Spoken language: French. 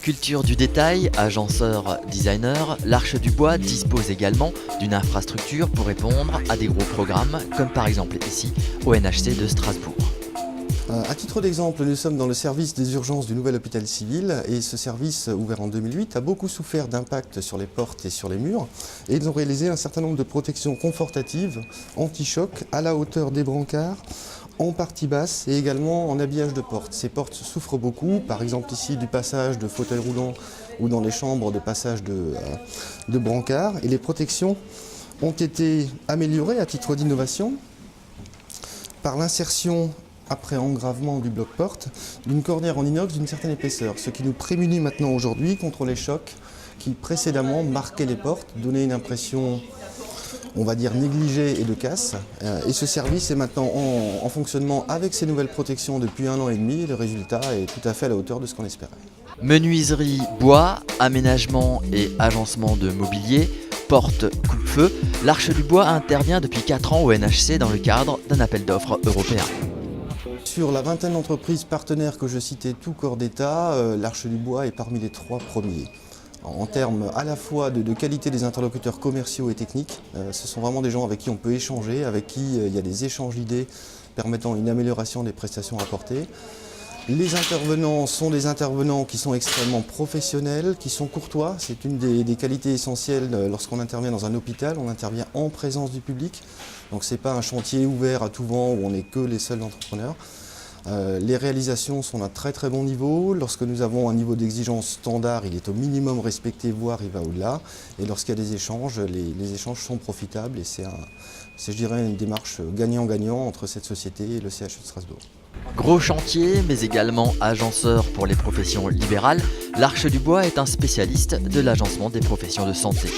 Culture du détail, agenceur, designer, l'Arche du Bois dispose également d'une infrastructure pour répondre à des gros programmes, comme par exemple ici au NHC de Strasbourg. À titre d'exemple, nous sommes dans le service des urgences du nouvel hôpital civil et ce service, ouvert en 2008, a beaucoup souffert d'impact sur les portes et sur les murs et ils ont réalisé un certain nombre de protections confortatives, anti-choc, à la hauteur des brancards, en partie basse et également en habillage de portes. Ces portes souffrent beaucoup, par exemple ici du passage de fauteuils roulants ou dans les chambres de passage de brancards et les protections ont été améliorées à titre d'innovation par l'insertion après engravement du bloc-porte, d'une cornière en inox d'une certaine épaisseur, ce qui nous prémunit maintenant aujourd'hui contre les chocs qui précédemment marquaient les portes, donnaient une impression, on va dire, négligée et de casse. Et ce service est maintenant en fonctionnement avec ces nouvelles protections depuis 1 an et demi et le résultat est tout à fait à la hauteur de ce qu'on espérait. Menuiserie bois, aménagement et agencement de mobilier, porte coupe-feu, l'Arche du Bois intervient depuis 4 ans au NHC dans le cadre d'un appel d'offres européen. Sur la vingtaine d'entreprises partenaires que je citais, tout corps d'État, l'Arche du Bois est parmi les 3 premiers. En termes à la fois de qualité des interlocuteurs commerciaux et techniques, ce sont vraiment des gens avec qui on peut échanger, avec qui il y a des échanges d'idées permettant une amélioration des prestations apportées. Les intervenants sont des intervenants qui sont extrêmement professionnels, qui sont courtois. C'est une des qualités essentielles lorsqu'on intervient dans un hôpital, on intervient en présence du public. Donc ce n'est pas un chantier ouvert à tout vent où on n'est que les seuls entrepreneurs. Les réalisations sont d'un très très bon niveau. Lorsque nous avons un niveau d'exigence standard, il est au minimum respecté, voire il va au-delà. Et lorsqu'il y a des échanges, les échanges sont profitables et c'est, je dirais, une démarche gagnant-gagnant entre cette société et le CHU de Strasbourg. Gros chantier, mais également agenceur pour les professions libérales, l'Arche du Bois est un spécialiste de l'agencement des professions de santé.